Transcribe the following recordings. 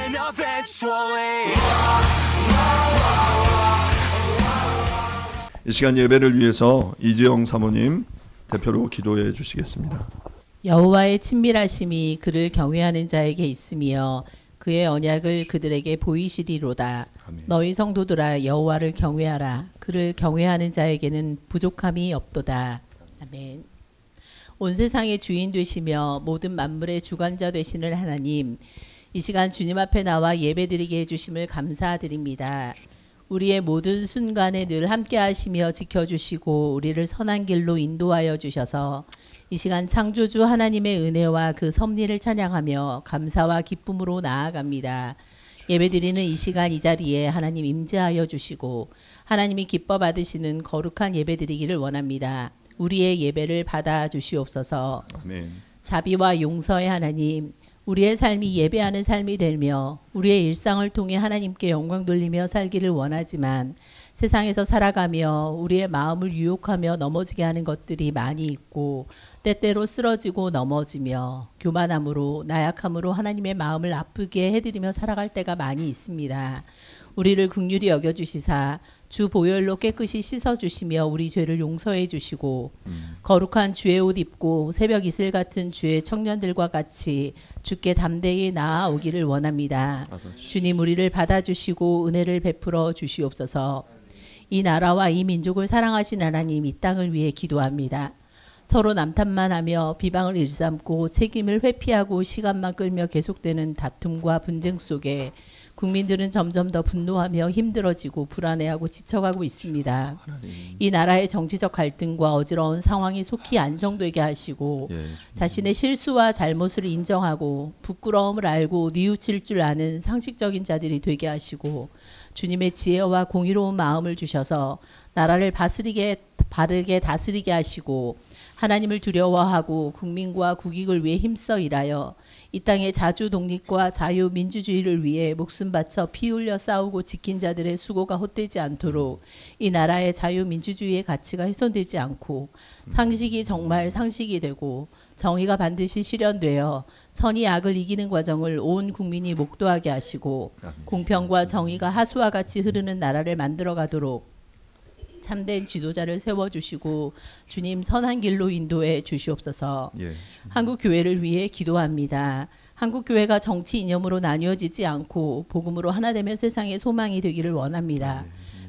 win eventually. 이 시간 예배를 위해서 이지영 사모님 대표로 기도해 주시겠습니다. 여호와의 친밀하심이 그를 경외하는 자에게 있으며 그의 언약을 그들에게 보이시리로다. 아멘. 너희 성도들아 여호와를 경외하라. 그를 경외하는 자에게는 부족함이 없도다. 아멘. 온 세상의 주인 되시며 모든 만물의 주관자 되시는 하나님, 이 시간 주님 앞에 나와 예배드리게 해주심을 감사드립니다. 우리의 모든 순간에 늘 함께 하시며 지켜주시고 우리를 선한 길로 인도하여 주셔서 이 시간 창조주 하나님의 은혜와 그 섭리를 찬양하며 감사와 기쁨으로 나아갑니다. 예배드리는 이 시간 이 자리에 하나님 임재하여 주시고 하나님이 기뻐 받으시는 거룩한 예배드리기를 원합니다. 우리의 예배를 받아 주시옵소서. 아멘. 자비와 용서의 하나님, 우리의 삶이 예배하는 삶이 되며 우리의 일상을 통해 하나님께 영광 돌리며 살기를 원하지만 세상에서 살아가며 우리의 마음을 유혹하며 넘어지게 하는 것들이 많이 있고 때때로 쓰러지고 넘어지며 교만함으로 나약함으로 하나님의 마음을 아프게 해드리며 살아갈 때가 많이 있습니다. 우리를 긍휼히 여겨주시사 주 보혈로 깨끗이 씻어주시며 우리 죄를 용서해 주시고 거룩한 주의 옷 입고 새벽 이슬 같은 주의 청년들과 같이 주께 담대히 나아오기를 원합니다. 주님 우리를 받아주시고 은혜를 베풀어 주시옵소서. 이 나라와 이 민족을 사랑하신 하나님 이 땅을 위해 기도합니다. 서로 남탓만 하며 비방을 일삼고 책임을 회피하고 시간만 끌며 계속되는 다툼과 분쟁 속에 국민들은 점점 더 분노하며 힘들어지고 불안해하고 지쳐가고 있습니다. 이 나라의 정치적 갈등과 어지러운 상황이 속히 안정되게 하시고 자신의 실수와 잘못을 인정하고 부끄러움을 알고 뉘우칠 줄 아는 상식적인 자들이 되게 하시고 주님의 지혜와 공의로운 마음을 주셔서 나라를 바르게 다스리게 하시고 하나님을 두려워하고 국민과 국익을 위해 힘써 일하여 이 땅의 자주 독립과 자유민주주의를 위해 목숨 바쳐 피 흘려 싸우고 지킨 자들의 수고가 헛되지 않도록 이 나라의 자유민주주의의 가치가 훼손되지 않고 상식이 정말 상식이 되고 정의가 반드시 실현되어 선이 악을 이기는 과정을 온 국민이 목도하게 하시고 공평과 정의가 하수와 같이 흐르는 나라를 만들어 가도록 참된 지도자를 세워주시고 주님 선한 길로 인도해 주시옵소서. 한국 교회를 위해 기도합니다. 한국 교회가 정치 이념으로 나뉘어지지 않고 복음으로 하나 되면 세상의 소망이 되기를 원합니다.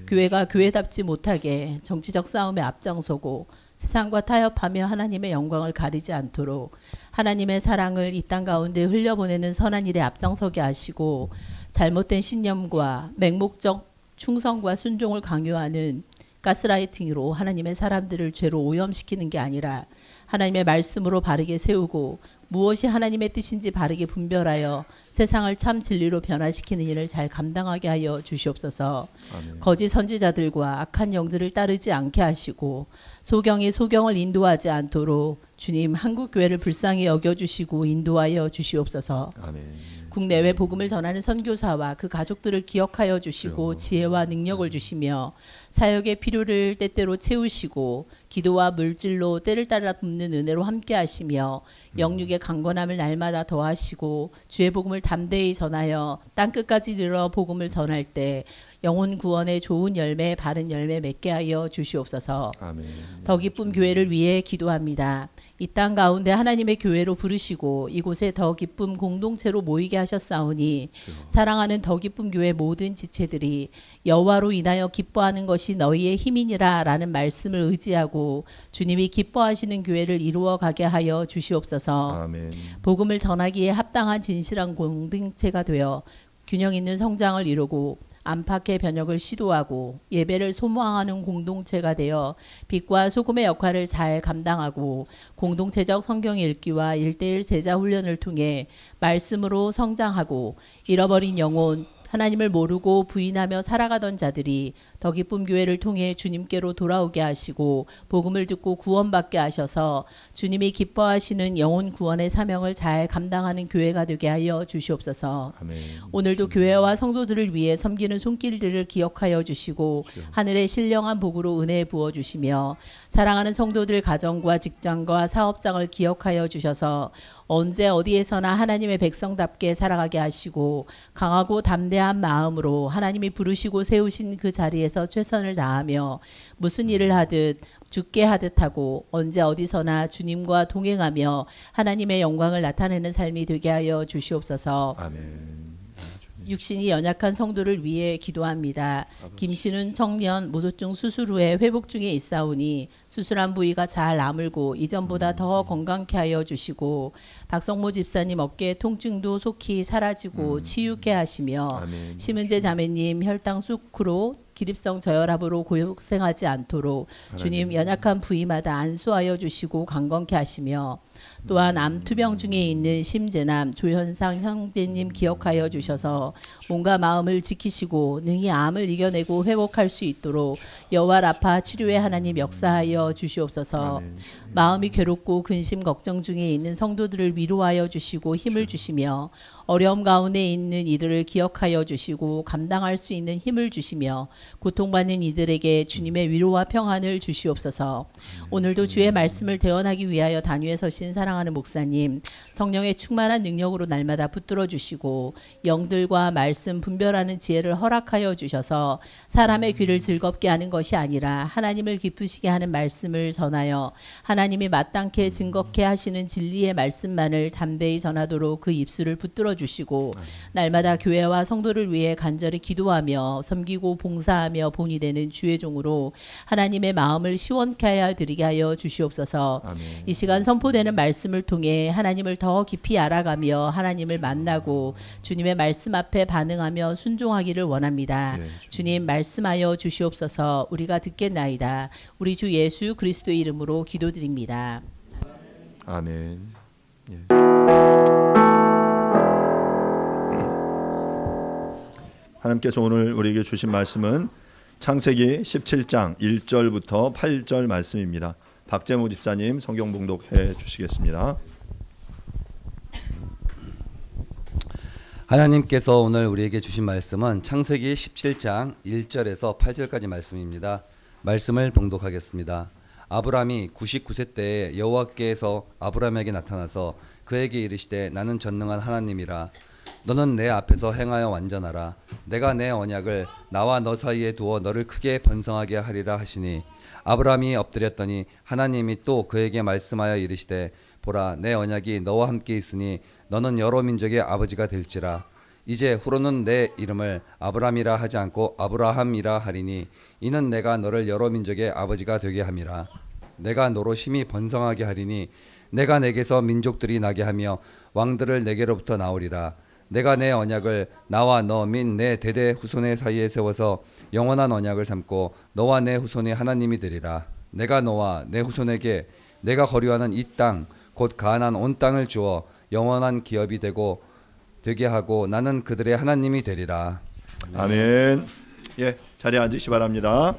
교회가 교회답지 못하게 정치적 싸움에 앞장서고 세상과 타협하며 하나님의 영광을 가리지 않도록 하나님의 사랑을 이 땅 가운데 흘려보내는 선한 일에 앞장서게 하시고 잘못된 신념과 맹목적 충성과 순종을 강요하는 가스라이팅으로 하나님의 사람들을 죄로 오염시키는 게 아니라 하나님의 말씀으로 바르게 세우고 무엇이 하나님의 뜻인지 바르게 분별하여 세상을 참 진리로 변화시키는 일을 잘 감당하게 하여 주시옵소서. 아멘. 거짓 선지자들과 악한 영들을 따르지 않게 하시고 소경이 소경을 인도하지 않도록 주님 한국교회를 불쌍히 여겨주시고 인도하여 주시옵소서. 아멘. 국내외 복음을 전하는 선교사와 그 가족들을 기억하여 주시고 지혜와 능력을 주시며 사역의 필요를 때때로 채우시고 기도와 물질로 때를 따라 붓는 은혜로 함께 하시며 영육의 강건함을 날마다 더하시고 주의 복음을 담대히 전하여 땅끝까지 이르러 복음을 전할 때 영혼 구원의 좋은 열매 바른 열매 맺게 하여 주시옵소서. 아멘. 더 기쁨 교회를 위해 기도합니다. 이 땅 가운데 하나님의 교회로 부르시고 이곳에 더 기쁨 공동체로 모이게 하셨사오니 사랑하는 더 기쁨 교회 모든 지체들이 여호와로 인하여 기뻐하는 것이 너희의 힘이니라 라는 말씀을 의지하고 주님이 기뻐하시는 교회를 이루어 가게 하여 주시옵소서. 아멘. 복음을 전하기에 합당한 진실한 공동체가 되어 균형 있는 성장을 이루고 안팎의 변혁을 시도하고 예배를 소망하는 공동체가 되어 빛과 소금의 역할을 잘 감당하고 공동체적 성경 읽기와 1:1 제자 훈련을 통해 말씀으로 성장하고 잃어버린 영혼 하나님을 모르고 부인하며 살아가던 자들이 더 기쁨 교회를 통해 주님께로 돌아오게 하시고 복음을 듣고 구원받게 하셔서 주님이 기뻐하시는 영혼 구원의 사명을 잘 감당하는 교회가 되게 하여 주시옵소서. 아멘. 오늘도 교회와 성도들을 위해 섬기는 손길들을 기억하여 주시고 하늘의 신령한 복으로 은혜 부어 주시며 사랑하는 성도들 가정과 직장과 사업장을 기억하여 주셔서 언제 어디에서나 하나님의 백성답게 살아가게 하시고 강하고 담대한 마음으로 하나님이 부르시고 세우신 그 자리에서 최선을 다하며 무슨 일을 하듯 죽게 하듯 하고 언제 어디서나 주님과 동행하며 하나님의 영광을 나타내는 삶이 되게 하여 주시옵소서. 아멘. 육신이 연약한 성도를 위해 기도합니다. 김신훈 청년 모소증 수술 후에 회복 중에 있사오니 수술한 부위가 잘 아물고 이전보다 더 건강케 하여 주시고 박성모 집사님 어깨 통증도 속히 사라지고 치유케 하시며 아멘. 심은재 자매님 혈당 수크로 기립성 저혈압으로 고생하지 않도록 주님 연약한 부위마다 안수하여 주시고 강건케 하시며 또한 암 투병 중에 있는 심재남 조현상 형제님 기억하여 주셔서 몸과 마음을 지키시고 능히 암을 이겨내고 회복할 수 있도록 여호와 라파 치료의 하나님 역사하여 주시옵소서. 마음이 괴롭고 근심 걱정 중에 있는 성도들을 위로하여 주시고 힘을 주시며 어려움 가운데 있는 이들을 기억하여 주시고 감당할 수 있는 힘을 주시며 고통받는 이들에게 주님의 위로와 평안을 주시옵소서. 오늘도 주의 말씀을 대언하기 위하여 단위에 서신 사랑하는 목사님 성령의 충만한 능력으로 날마다 붙들어 주시고 영들과 말씀 분별하는 지혜를 허락하여 주셔서 사람의 귀를 즐겁게 하는 것이 아니라 하나님을 기쁘시게 하는 말씀을 전하여 하나님이 마땅케 증거케 하시는 진리의 말씀만을 담대히 전하도록 그 입술을 붙들어 주시고 날마다 교회와 성도를 위해 간절히 기도하며 섬기고 봉사하며 본이 되는 주의 종으로 하나님의 마음을 시원케 하여 드리게 하여 주시옵소서. 아멘. 이 시간 선포되는 말씀을 통해 하나님을 더 깊이 알아가며 하나님을 만나고 주님의 말씀 앞에 반응하며 순종하기를 원합니다. 주님 말씀하여 주시옵소서. 우리가 듣겠나이다. 우리 주 예수 그리스도의 이름으로 기도드립니다. 아멘. 예. 하나님께서 오늘 우리에게 주신 말씀은 창세기 17장 1절부터 8절 말씀입니다. 박재모 집사님 성경 봉독해 주시겠습니다. 하나님께서 오늘 우리에게 주신 말씀은 창세기 17장 1절에서 8절까지 말씀입니다. 말씀을 봉독하겠습니다. 아브람이 99세 때에 여호와께서 아브람에게 나타나서 그에게 이르시되 나는 전능한 하나님이라. 너는 내 앞에서 행하여 완전하라. 내가 내 언약을 나와 너 사이에 두어 너를 크게 번성하게 하리라 하시니 아브람이 엎드렸더니 하나님이 또 그에게 말씀하여 이르시되 보라 내 언약이 너와 함께 있으니 너는 여러 민족의 아버지가 될지라. 이제 후로는 내 이름을 아브람이라 하지 않고 아브라함이라 하리니 이는 내가 너를 여러 민족의 아버지가 되게 함이라. 내가 너로 심히 번성하게 하리니 내가 내게서 민족들이 나게 하며 왕들을 내게로부터 나오리라. 내가 내 언약을 나와 너 및 내 대대 후손의 사이에 세워서 영원한 언약을 삼고 너와 내 후손의 하나님이 되리라. 내가 너와 내 후손에게 내가 거류하는 이 땅 곧 가나안 온 땅을 주어 영원한 기업이 되게 하고 나는 그들의 하나님이 되리라. 아멘. 예, 자리에 앉으시 바랍니다.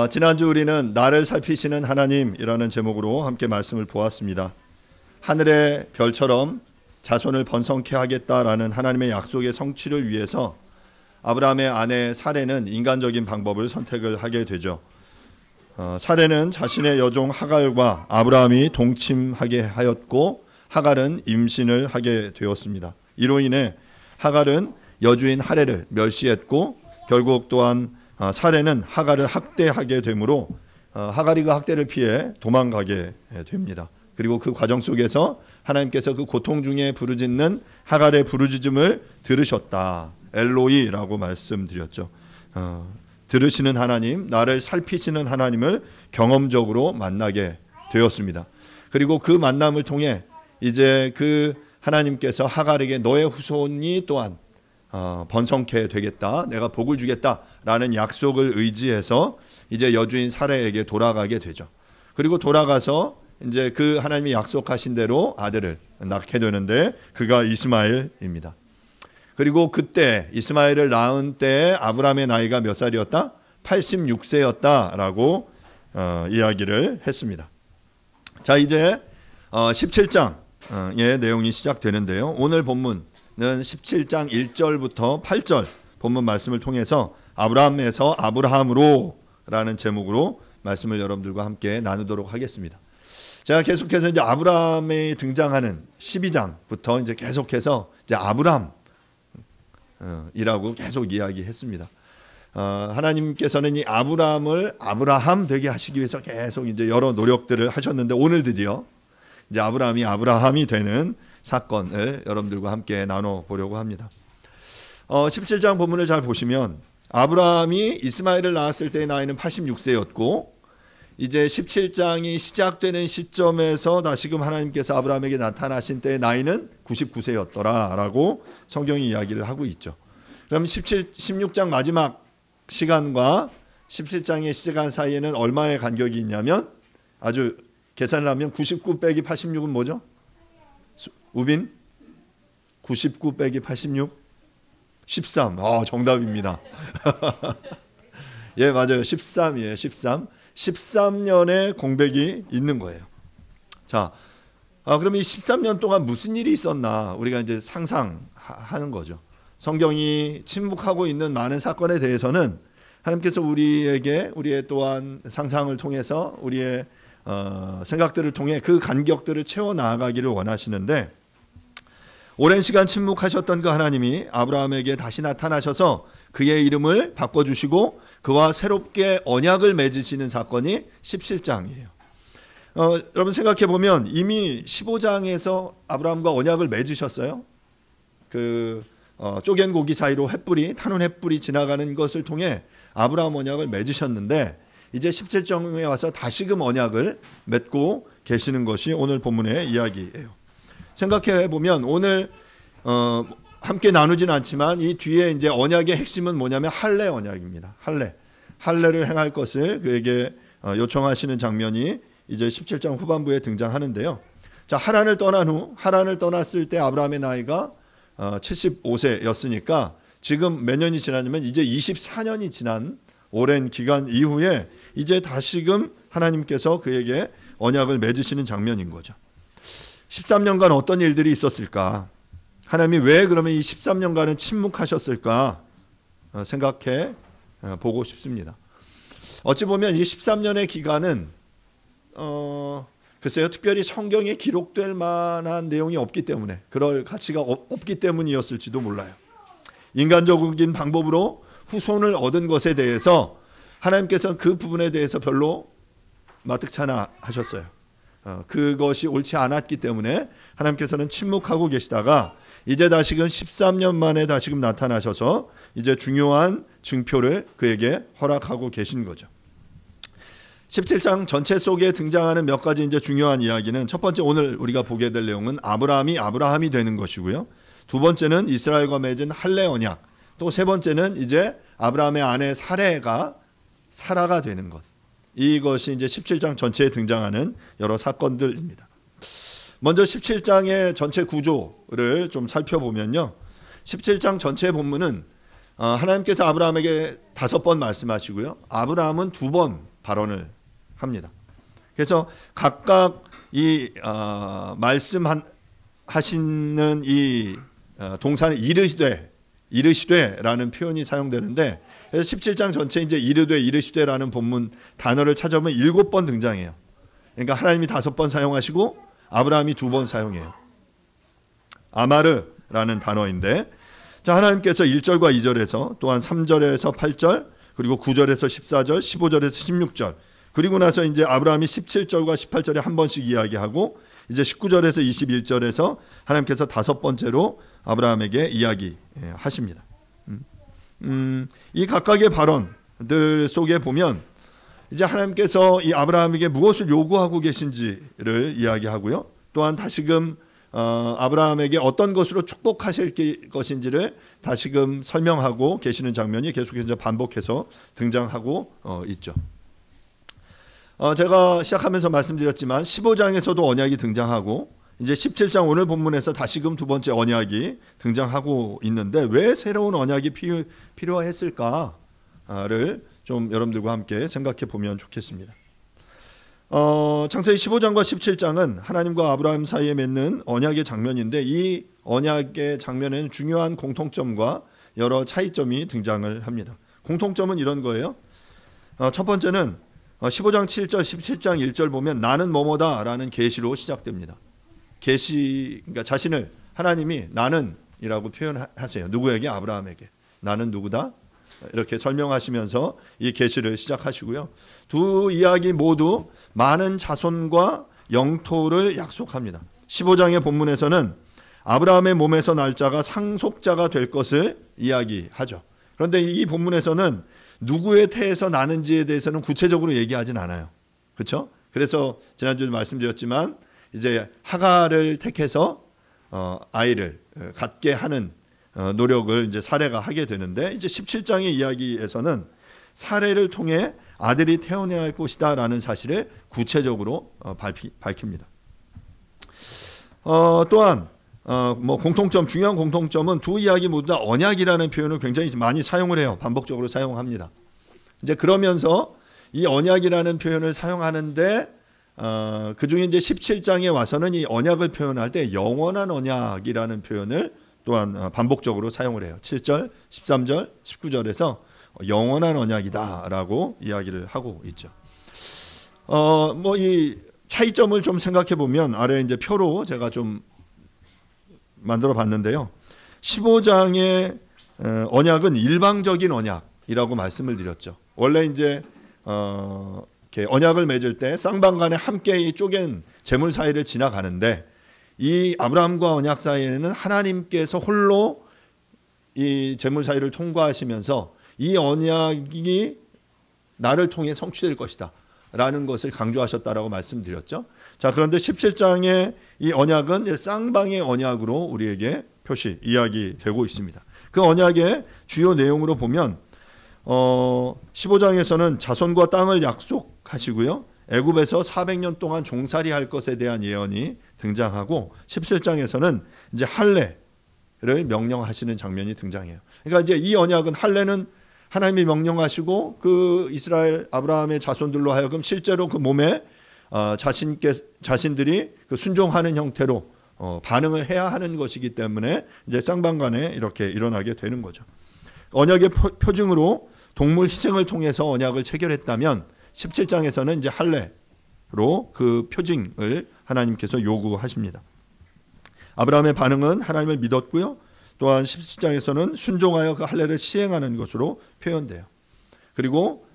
지난주 우리는 나를 살피시는 하나님이라는 제목으로 함께 말씀을 보았습니다. 하늘의 별처럼 자손을 번성케 하겠다라는 하나님의 약속의 성취를 위해서 아브라함의 아내 사레는 인간적인 방법을 선택을 하게 되죠. 사레는 자신의 여종 하갈과 아브라함이 동침하게 하였고 하갈은 임신을 하게 되었습니다. 이로 인해 하갈은 여주인 하레를 멸시했고 결국 또한 사레는 하갈을 학대하게 되므로 하갈이 그 학대를 피해 도망가게 됩니다. 그리고 그 과정 속에서 하나님께서 그 고통 중에 부르짖는 하갈의 부르짖음을 들으셨다. 엘로이라고 말씀드렸죠. 들으시는 하나님, 나를 살피시는 하나님을 경험적으로 만나게 되었습니다. 그리고 그 만남을 통해 이제 그 하나님께서 하갈에게 너의 후손이 또한 번성케 되겠다, 내가 복을 주겠다라는 약속을 의지해서 이제 여주인 사레에게 돌아가게 되죠. 그리고 돌아가서 이제 그 하나님이 약속하신 대로 아들을 낳게 되는데 그가 이스마엘입니다. 그리고 그때 이스마엘을 낳은 때에 아브라함의 나이가 몇 살이었다? 86세였다라고 이야기를 했습니다. 자, 이제 17장의 내용이 시작되는데요. 오늘 본문은 17장 1절부터 8절 본문 말씀을 통해서 아브라함에서 아브라함으로 라는 제목으로 말씀을 여러분들과 함께 나누도록 하겠습니다. 제가 계속해서 이제 아브라함이 등장하는 12장부터 이제 계속해서 이제 아브람이라고 계속 이야기했습니다. 하나님께서는 이 아브라함을 아브라함 되게 하시기 위해서 계속 이제 여러 노력들을 하셨는데 오늘 드디어 이제 아브라함이 되는 사건을 여러분들과 함께 나눠 보려고 합니다. 17장 본문을 잘 보시면 아브라함이 이스마엘을 낳았을 때의 나이는 86세였고 이제 17장이 시작되는 시점에서 다시금 하나님께서 아브라함에게 나타나신 때의 나이는 99세였더라라고 성경이 이야기를 하고 있죠. 그럼 16장 마지막 시간과 17장의 시간 사이에는 얼마의 간격이 있냐면 아주 계산을 하면 99 빼기 86은 뭐죠? 우빈? 99 빼기 86? 13. 정답입니다. 예, 맞아요. 13이에요. 13. 13년의 공백이 있는 거예요. 자, 그럼 이 13년 동안 무슨 일이 있었나 우리가 이제 상상하는 거죠. 성경이 침묵하고 있는 많은 사건에 대해서는 하나님께서 우리의 또한 상상을 통해서 우리의 생각들을 통해 그 간격들을 채워 나가기를 원하시는데 오랜 시간 침묵하셨던 그 하나님이 아브라함에게 다시 나타나셔서 그의 이름을 바꿔주시고 그와 새롭게 언약을 맺으시는 사건이 17장이에요. 여러분 생각해 보면 이미 15장에서 아브라함과 언약을 맺으셨어요. 쪼갠 고기 사이로 타는 횃불이 지나가는 것을 통해 아브라함 언약을 맺으셨는데 이제 17장에 와서 다시금 언약을 맺고 계시는 것이 오늘 본문의 이야기예요. 생각해 보면 오늘 함께 나누진 않지만 이 뒤에 이제 언약의 핵심은 뭐냐면 할례 언약입니다. 할례를 행할 것을 그에게 요청하시는 장면이 이제 17장 후반부에 등장하는데요. 자, 하란을 떠났을 때 아브라함의 나이가 75세였으니까 지금 몇 년이 지났냐면 이제 24년이 지난 오랜 기간 이후에 이제 다시금 하나님께서 그에게 언약을 맺으시는 장면인 거죠. 13년간 어떤 일들이 있었을까? 하나님이 왜 그러면 이 13년간은 침묵하셨을까? 생각해 보고 싶습니다. 어찌 보면 이 13년의 기간은 글쎄요, 특별히 성경에 기록될 만한 내용이 없기 때문에 그럴 가치가 없기 때문이었을지도 몰라요. 인간적인 방법으로 후손을 얻은 것에 대해서 하나님께서는 그 부분에 대해서 별로 마뜩찮아 하셨어요. 그것이 옳지 않았기 때문에 하나님께서는 침묵하고 계시다가 이제 다시금 13년 만에 다시금 나타나셔서 이제 중요한 증표를 그에게 허락하고 계신 거죠. 17장 전체 속에 등장하는 몇 가지 이제 중요한 이야기는 첫 번째 오늘 우리가 보게 될 내용은 아브라함이 되는 것이고요. 두 번째는 이스라엘과 맺은 할례 언약. 또 세 번째는 이제 아브라함의 아내 사라가 되는 것. 이것이 이제 17장 전체에 등장하는 여러 사건들입니다. 먼저 17장의 전체 구조를 좀 살펴보면요. 17장 전체 본문은 하나님께서 아브라함에게 5번 말씀하시고요. 아브라함은 2번 발언을 합니다. 그래서 각각 이 말씀하시는 이 동사는 이르시되라는 표현이 사용되는데 그래서 17장 전체 이제 이르시되라는 본문 단어를 찾아보면 7번 등장해요. 그러니까 하나님이 5번 사용하시고 아브라함이 2번 사용해요. 아마르라는 단어인데 자, 하나님께서 1절과 2절에서 또한 3절에서 8절 그리고 9절에서 14절 15절에서 16절 그리고 나서 이제 아브라함이 17절과 18절에 한 번씩 이야기하고 이제 19절에서 21절에서 하나님께서 5번째로 아브라함에게 이야기하십니다. 이 각각의 발언들 속에 보면 이제 하나님께서 이 아브라함에게 무엇을 요구하고 계신지를 이야기하고요. 또한 다시금 아브라함에게 어떤 것으로 축복하실 것인지를 다시금 설명하고 계시는 장면이 계속해서 반복해서 등장하고 있죠. 제가 시작하면서 말씀드렸지만 15장에서도 언약이 등장하고 이제 17장 오늘 본문에서 다시금 두 번째 언약이 등장하고 있는데 왜 새로운 언약이 필요했을까를 좀 여러분들과 함께 생각해 보면 좋겠습니다. 창세기 15장과 17장은 하나님과 아브라함 사이에 맺는 언약의 장면인데 이 언약의 장면에는 중요한 공통점과 여러 차이점이 등장을 합니다. 공통점은 이런 거예요. 첫 번째는 15장 7절 17장 1절 보면 나는 뭐뭐다 라는 계시로 시작됩니다. 계시, 그러니까 자신을 하나님이 나는이라고 표현하세요. 누구에게? 아브라함에게. 나는 누구다? 이렇게 설명하시면서 이 계시를 시작하시고요. 두 이야기 모두 많은 자손과 영토를 약속합니다. 15장의 본문에서는 아브라함의 몸에서 날 자가 상속자가 될 것을 이야기하죠. 그런데 이 본문에서는 누구의 태에서 나는지에 대해서는 구체적으로 얘기하진 않아요. 그렇죠? 그래서 지난주에 말씀드렸지만 이제 하갈을 택해서 아이를 갖게 하는 노력을 이제 사레가 하게 되는데 이제 17장의 이야기에서는 사레를 통해 아들이 태어나야 할 것이다라는 사실을 구체적으로 밝힙니다. 또한 뭐 공통점, 중요한 공통점은 두 이야기 모두 다 언약이라는 표현을 굉장히 많이 사용을 해요. 반복적으로 사용합니다. 이제 그러면서 이 언약이라는 표현을 사용하는데 그 중에 이제 17장에 와서는 이 언약을 표현할 때 영원한 언약이라는 표현을 또한 반복적으로 사용을 해요. 7절, 13절, 19절에서 영원한 언약이다라고 이야기를 하고 있죠. 뭐 이 차이점을 좀 생각해 보면 아래 이제 표로 제가 좀 만들어 봤는데요. 15장의 언약은 일방적인 언약이라고 말씀을 드렸죠. 원래 이제 이렇게 언약을 맺을 때 쌍방간에 함께 이 쪼갠 재물 사이를 지나가는데 이 아브라함과 언약 사이에는 하나님께서 홀로 이 재물 사이를 통과하시면서 이 언약이 나를 통해 성취될 것이다 라는 것을 강조하셨다라고 말씀드렸죠. 자, 그런데 17장의 이 언약은 쌍방의 언약으로 우리에게 이야기되고 있습니다. 그 언약의 주요 내용으로 보면 15장에서는 자손과 땅을 약속하시고요. 애굽에서 400년 동안 종살이할 것에 대한 예언이 등장하고 17장에서는 이제 할례를 명령하시는 장면이 등장해요. 그러니까 이제 이 언약은 할례는 하나님이 명령하시고 그 이스라엘 아브라함의 자손들로 하여금 실제로 그 몸에 자신들이 그 순종하는 형태로 반응을 해야 하는 것이기 때문에 이제 쌍방간에 이렇게 일어나게 되는 거죠. 언약의 표징으로 동물 희생을 통해서 언약을 체결했다면 17장에서는 이제 할례로 그 표징을 하나님께서 요구하십니다. 아브라함의 반응은 하나님을 믿었고요. 또한 17장에서는 순종하여 그 할례를 시행하는 것으로 표현돼요. 그리고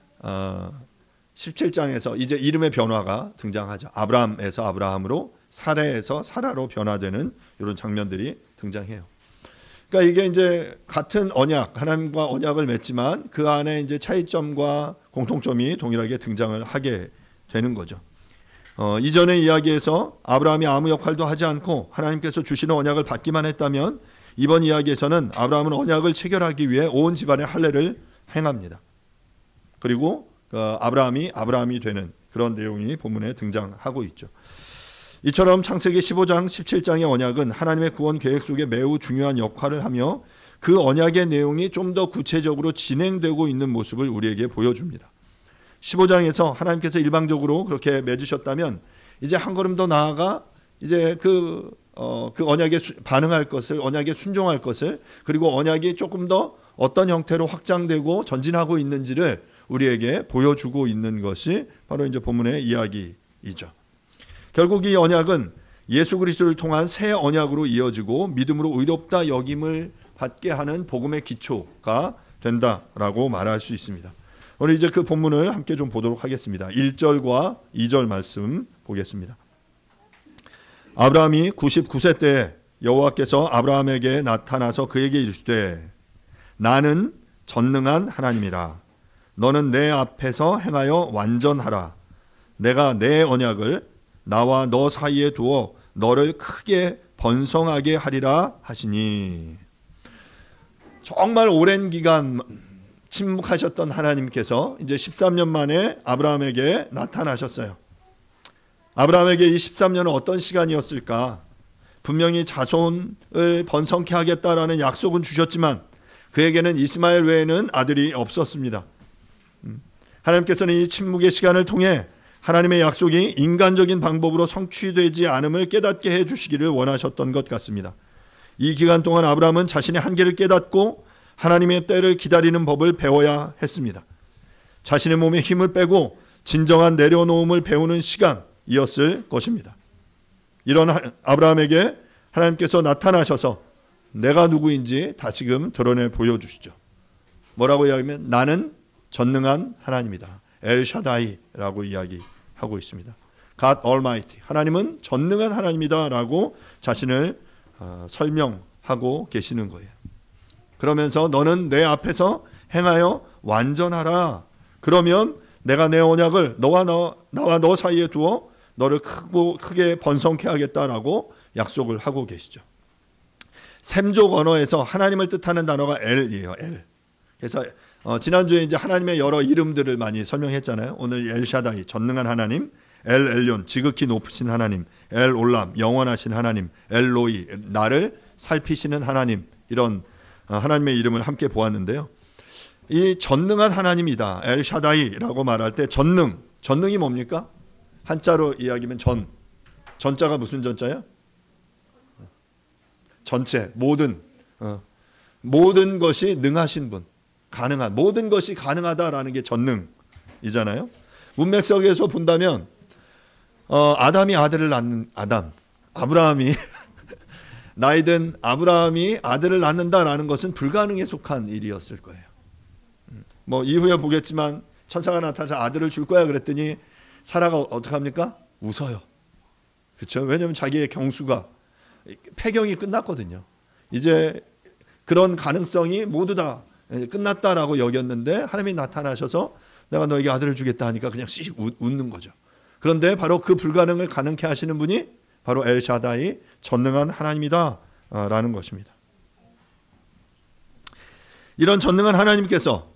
17장에서 이제 이름의 변화가 등장하죠. 아브라함에서 아브라함으로 사레에서 사라로 변화되는 이런 장면들이 등장해요. 그러니까 이게 이제 같은 언약, 하나님과 언약을 맺지만 그 안에 이제 차이점과 공통점이 동일하게 등장을 하게 되는 거죠. 이전의 이야기에서 아브라함이 아무 역할도 하지 않고 하나님께서 주시는 언약을 받기만 했다면 이번 이야기에서는 아브라함은 언약을 체결하기 위해 온 집안의 할례를 행합니다. 그리고 아브라함이 되는 그런 내용이 본문에 등장하고 있죠. 이처럼 창세기 15장 17장의 언약은 하나님의 구원 계획 속에 매우 중요한 역할을 하며 그 언약의 내용이 좀 더 구체적으로 진행되고 있는 모습을 우리에게 보여줍니다. 15장에서 하나님께서 일방적으로 그렇게 맺으셨다면 이제 한 걸음 더 나아가 이제 그 언약에 반응할 것을, 언약에 순종할 것을, 그리고 언약이 조금 더 어떤 형태로 확장되고 전진하고 있는지를 우리에게 보여주고 있는 것이 바로 이제 본문의 이야기이죠. 결국 이 언약은 예수 그리스도를 통한 새 언약으로 이어지고 믿음으로 의롭다 여김을 받게 하는 복음의 기초가 된다라고 말할 수 있습니다. 오늘 이제 그 본문을 함께 좀 보도록 하겠습니다. 1절과 2절 말씀 보겠습니다. 아브라함이 99세 때 여호와께서 아브라함에게 나타나서 그에게 이르시되 나는 전능한 하나님이라. 너는 내 앞에서 행하여 완전하라. 내가 내 언약을 나와 너 사이에 두어 너를 크게 번성하게 하리라 하시니. 정말 오랜 기간 침묵하셨던 하나님께서 이제 13년 만에 아브라함에게 나타나셨어요. 아브라함에게 이 13년은 어떤 시간이었을까? 분명히 자손을 번성케 하겠다라는 약속은 주셨지만 그에게는 이스마엘 외에는 아들이 없었습니다. 하나님께서는 이 침묵의 시간을 통해 하나님의 약속이 인간적인 방법으로 성취되지 않음을 깨닫게 해주시기를 원하셨던 것 같습니다. 이 기간 동안 아브라함은 자신의 한계를 깨닫고 하나님의 때를 기다리는 법을 배워야 했습니다. 자신의 몸에 힘을 빼고 진정한 내려놓음을 배우는 시간이었을 것입니다. 이런 아브라함에게 하나님께서 나타나셔서 내가 누구인지 다시금 드러내 보여주시죠. 뭐라고 이야기하면 나는 전능한 하나님이다. 엘샤다이라고 이야기하고 있습니다. God Almighty. 하나님은 전능한 하나님이다 라고 자신을 설명하고 계시는 거예요. 그러면서 너는 내 앞에서 행하여 완전하라. 그러면 내가 내 언약을 나와 너 사이에 두어 너를 크게 번성케 하겠다라고 약속을 하고 계시죠. 셈족 언어에서 하나님을 뜻하는 단어가 엘이에요. 엘. 그래서 지난주에 이제 하나님의 여러 이름들을 많이 설명했잖아요. 오늘 엘샤다이 전능한 하나님, 엘 엘yon 지극히 높으신 하나님, 엘 올람 영원하신 하나님, 엘로이 나를 살피시는 하나님, 이런 하나님의 이름을 함께 보았는데요. 이 전능한 하나님이다. 엘샤다이라고 말할 때 전능이 뭡니까? 한자로 이야기하면 전자가 무슨 전자예요? 전체, 모든 것이 능하신 분, 가능한, 모든 것이 가능하다라는 게 전능이잖아요. 문맥석에서 본다면 아담이 아들을 낳는 아브라함이 나이든 아브라함이 아들을 낳는다라는 것은 불가능에 속한 일이었을 거예요. 뭐 이후에 보겠지만 천사가 나타나서 아들을 줄 거야 그랬더니 사라가 어떻게 합니까? 웃어요. 그렇죠? 왜냐하면 자기의 경수가 폐경이 끝났거든요. 이제 그런 가능성이 모두 다 끝났다라고 여겼는데 하나님이 나타나셔서 내가 너에게 아들을 주겠다 하니까 그냥 씩 웃는 거죠. 그런데 바로 그 불가능을 가능케 하시는 분이 바로 엘샤다이 전능한 하나님이다 라는 것입니다. 이런 전능한 하나님께서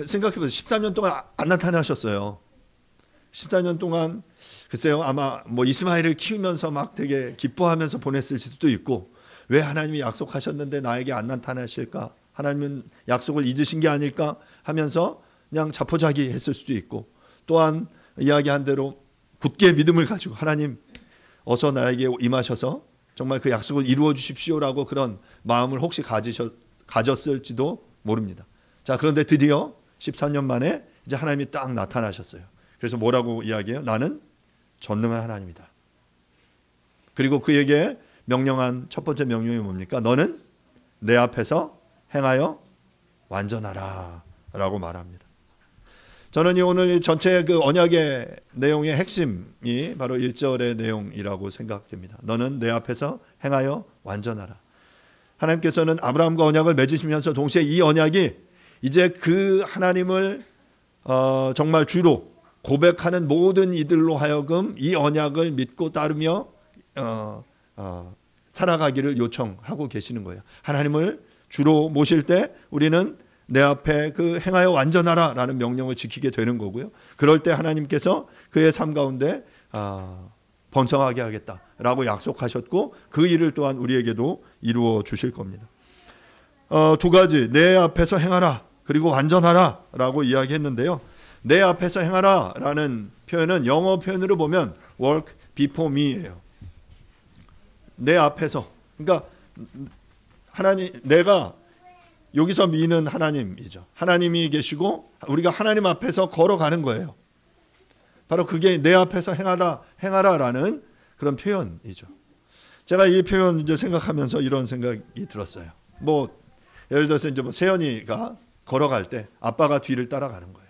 생각해보세요. 13년 동안 안 나타나셨어요. 14년 동안 글쎄요, 아마 뭐 이스마엘을 키우면서 막 되게 기뻐하면서 보냈을 수도 있고, 왜 하나님이 약속하셨는데 나에게 안 나타나실까? 하나님은 약속을 잊으신 게 아닐까? 하면서 그냥 자포자기 했을 수도 있고, 또한 이야기한 대로 굳게 믿음을 가지고 하나님 어서 나에게 임하셔서 정말 그 약속을 이루어 주십시오라고 그런 마음을 혹시 가졌을지도 모릅니다. 자, 그런데 드디어 14년 만에 이제 하나님이 딱 나타나셨어요. 그래서 뭐라고 이야기해요? 나는 전능한 하나님이다. 그리고 그에게 명령한 첫 번째 명령이 뭡니까? 너는 내 앞에서 행하여 완전하라 라고 말합니다. 저는 오늘 전체 그 언약의 내용의 핵심이 바로 1절의 내용이라고 생각됩니다. 너는 내 앞에서 행하여 완전하라. 하나님께서는 아브라함과 언약을 맺으시면서 동시에 이 언약이 이제 그 하나님을 정말 주로 고백하는 모든 이들로 하여금 이 언약을 믿고 따르며 살아가기를 요청하고 계시는 거예요. 하나님을 주로 모실 때 우리는 내 앞에 그 행하여 완전하라 라는 명령을 지키게 되는 거고요. 그럴 때 하나님께서 그의 삶 가운데 번성하게 하겠다라고 약속하셨고 그 일을 또한 우리에게도 이루어 주실 겁니다. 두 가지, 내 앞에서 행하라 그리고 완전하라 라고 이야기했는데요. 내 앞에서 행하라 라는 표현은 영어 표현으로 보면 work before me예요. 내 앞에서, 그러니까 하나님, 내가 여기서 me는 하나님이죠. 하나님이 계시고 우리가 하나님 앞에서 걸어가는 거예요. 바로 그게 내 앞에서 행하라라는 그런 표현이죠. 제가 이 표현 이제 생각하면서 이런 생각이 들었어요. 뭐 예를 들어서 이제 뭐 세연이가 걸어갈 때 아빠가 뒤를 따라가는 거예요.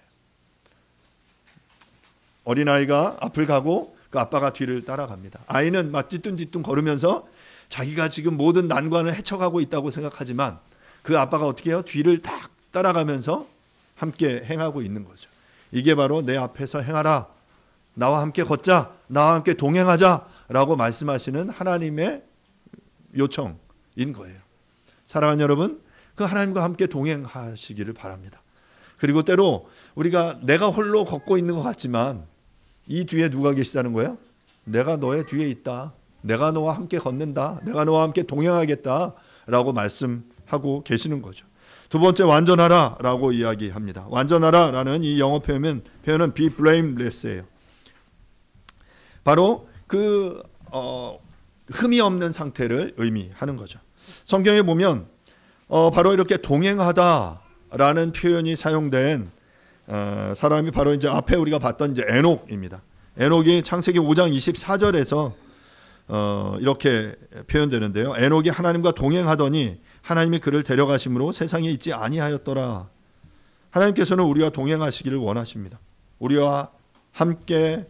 어린아이가 앞을 가고 그 아빠가 뒤를 따라갑니다. 아이는 막 뒤뚱뒤뚱 걸으면서 자기가 지금 모든 난관을 헤쳐가고 있다고 생각하지만 그 아빠가 어떻게 해요? 뒤를 딱 따라가면서 함께 행하고 있는 거죠. 이게 바로 내 앞에서 행하라. 나와 함께 걷자. 나와 함께 동행하자. 라고 말씀하시는 하나님의 요청인 거예요. 사랑하는 여러분, 그 하나님과 함께 동행하시기를 바랍니다. 그리고 때로 우리가 내가 홀로 걷고 있는 것 같지만 이 뒤에 누가 계시다는 거예요? 내가 너의 뒤에 있다. 내가 너와 함께 걷는다. 내가 너와 함께 동행하겠다라고 말씀하고 계시는 거죠. 두 번째, 완전하라라고 이야기합니다. 완전하라라는 이 영어 표현은 be blameless예요. 바로 그 흠이 없는 상태를 의미하는 거죠. 성경에 보면 바로 이렇게 동행하다라는 표현이 사용된 사람이 바로 이제 앞에 우리가 봤던 이제 에녹입니다. 에녹이 창세기 5장 24절에서 이렇게 표현되는데요. 에녹이 하나님과 동행하더니 하나님이 그를 데려가심으로 세상에 있지 아니하였더라. 하나님께서는 우리와 동행하시기를 원하십니다. 우리와 함께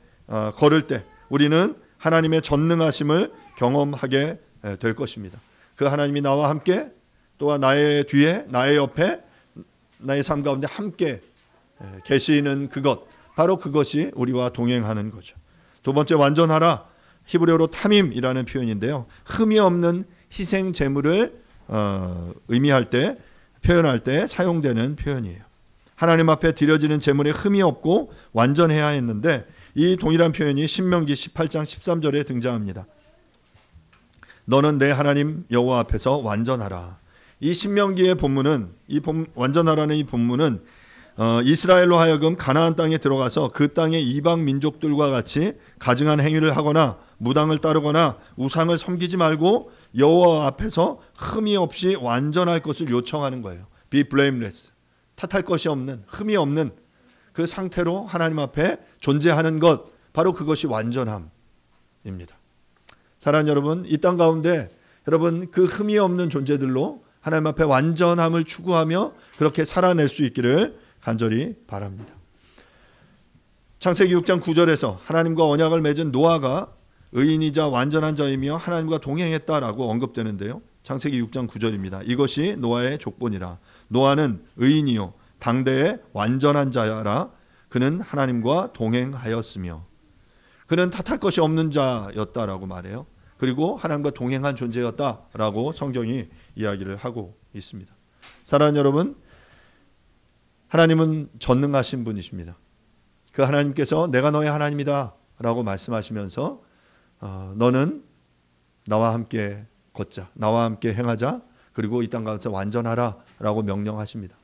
걸을 때 우리는 하나님의 전능하심을 경험하게 될 것입니다. 그 하나님이 나와 함께 또한 나의 뒤에 나의 옆에 나의 삶 가운데 함께 계시는 그것, 바로 그것이 우리와 동행하는 거죠. 두 번째, 완전하라, 히브리어로 타밈이라는 표현인데요. 흠이 없는 희생 제물을 의미할 때, 표현할 때 사용되는 표현이에요. 하나님 앞에 드려지는 제물에 흠이 없고 완전해야 했는데 이 동일한 표현이 신명기 18장 13절에 등장합니다. 너는 내 하나님 여호와 앞에서 완전하라. 이 신명기의 본문은 완전하라는 이 본문은 이스라엘로 하여금 가나안 땅에 들어가서 그 땅의 이방 민족들과 같이 가증한 행위를 하거나 무당을 따르거나 우상을 섬기지 말고 여호와 앞에서 흠이 없이 완전할 것을 요청하는 거예요. Be blameless. 탓할 것이 없는, 흠이 없는 그 상태로 하나님 앞에 존재하는 것, 바로 그것이 완전함입니다. 사랑하는 여러분, 이 땅 가운데 여러분 그 흠이 없는 존재들로 하나님 앞에 완전함을 추구하며 그렇게 살아낼 수 있기를 간절히 바랍니다. 창세기 6장 9절에서 하나님과 언약을 맺은 노아가 의인이자 완전한 자이며 하나님과 동행했다라고 언급되는데요. 창세기 6장 9절입니다. 이것이 노아의 족본이라. 노아는 의인이요 당대의 완전한 자야라. 그는 하나님과 동행하였으며. 그는 탓할 것이 없는 자였다라고 말해요. 그리고 하나님과 동행한 존재였다라고 성경이 이야기를 하고 있습니다. 사랑하는 여러분, 하나님은 전능하신 분이십니다. 그 하나님께서 내가 너의 하나님이다 라고 말씀하시면서 너는 나와 함께 걷자, 나와 함께 행하자, 그리고 이 땅 가운데 완전하라 라고 명령하십니다.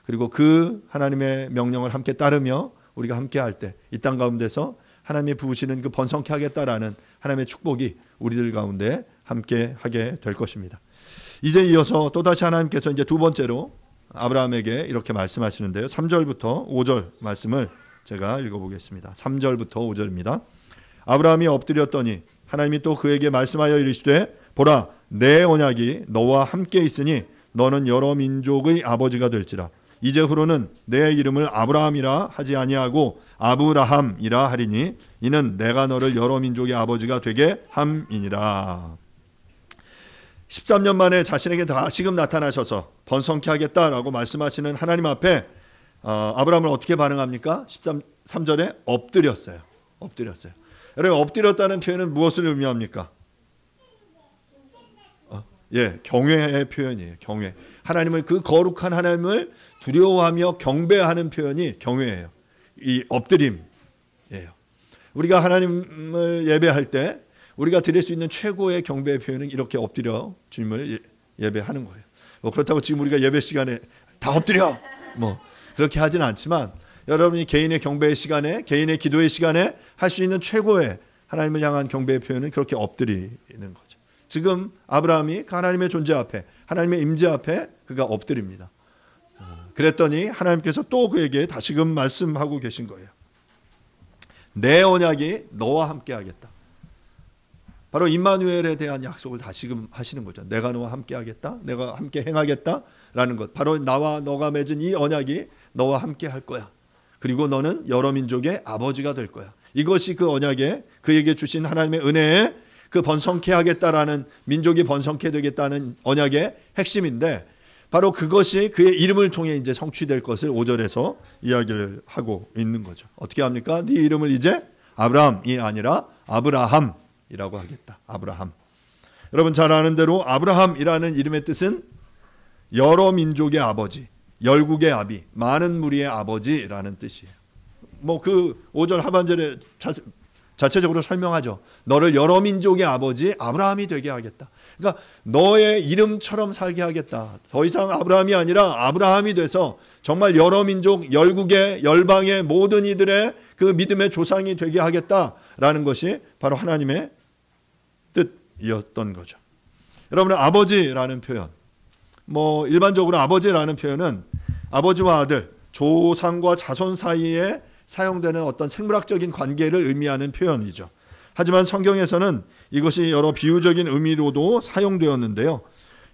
그리고 그 하나님의 명령을 함께 따르며 우리가 함께 할 때 이 땅 가운데서 하나님이 부으시는 그 번성케 하겠다라는 하나님의 축복이 우리들 가운데 함께 하게 될 것입니다. 이제 이어서 또다시 하나님께서 이제 두 번째로 아브라함에게 이렇게 말씀하시는데요. 3절부터 5절 말씀을 제가 읽어보겠습니다. 3절부터 5절입니다. 아브라함이 엎드렸더니 하나님이 또 그에게 말씀하여 이르시되 보라 내 언약이 너와 함께 있으니 너는 여러 민족의 아버지가 될지라. 이제후로는 내 이름을 아브라함이라 하지 아니하고 아브라함이라 하리니 이는 내가 너를 여러 민족의 아버지가 되게 함이니라. 13년 만에 자신에게 다시금 나타나셔서 번성케 하겠다라고 말씀하시는 하나님 앞에 아브라함은 어떻게 반응합니까? 13절에 엎드렸어요. 여러분, 엎드렸다는 표현은 무엇을 의미합니까? 경외의 표현이에요. 경외. 하나님을, 그 거룩한 하나님을 두려워하며 경배하는 표현이 경외예요. 이 엎드림이에요. 우리가 하나님을 예배할 때 우리가 드릴 수 있는 최고의 경배의 표현은 이렇게 엎드려 주님을 예배하는 거예요. 그렇다고 지금 우리가 예배 시간에 다 엎드려 그렇게 하지는 않지만 여러분이 개인의 경배의 시간에, 개인의 기도의 시간에 할 수 있는 최고의 하나님을 향한 경배의 표현은 그렇게 엎드리는 거죠. 지금 아브라함이 하나님의 존재 앞에, 하나님의 임재 앞에 그가 엎드립니다. 그랬더니 하나님께서 또 그에게 다시금 말씀하고 계신 거예요. 내 언약이 너와 함께 하겠다. 바로 임마누엘에 대한 약속을 다시금 하시는 거죠. 내가 너와 함께 하겠다. 내가 함께 행하겠다라는 것. 바로 나와 너가 맺은 이 언약이 너와 함께 할 거야. 그리고 너는 여러 민족의 아버지가 될 거야. 이것이 그 언약에 그에게 주신 하나님의 은혜에 그 번성케 하겠다라는, 민족이 번성케 되겠다는 언약의 핵심인데 바로 그것이 그의 이름을 통해 이제 성취될 것을 5절에서 이야기를 하고 있는 거죠. 어떻게 합니까? 네 이름을 이제 아브라함이 아니라 아브라함이라고 하겠다. 아브라함. 여러분 잘 아는 대로 아브라함이라는 이름의 뜻은 여러 민족의 아버지, 열국의 아비, 많은 무리의 아버지라는 뜻이에요. 그 5절 하반절에 자체적으로 설명하죠. 너를 여러 민족의 아버지 아브라함이 되게 하겠다. 그러니까 너의 이름처럼 살게 하겠다. 더 이상 아브라함이 아니라 아브라함이 돼서 정말 여러 민족, 열국의, 열방의 모든 이들의 그 믿음의 조상이 되게 하겠다라는 것이 바로 하나님의 뜻이었던 거죠. 여러분은 아버지라는 표현, 일반적으로 아버지라는 표현은 아버지와 아들, 조상과 자손 사이에 사용되는 어떤 생물학적인 관계를 의미하는 표현이죠. 하지만 성경에서는 이것이 여러 비유적인 의미로도 사용되었는데요.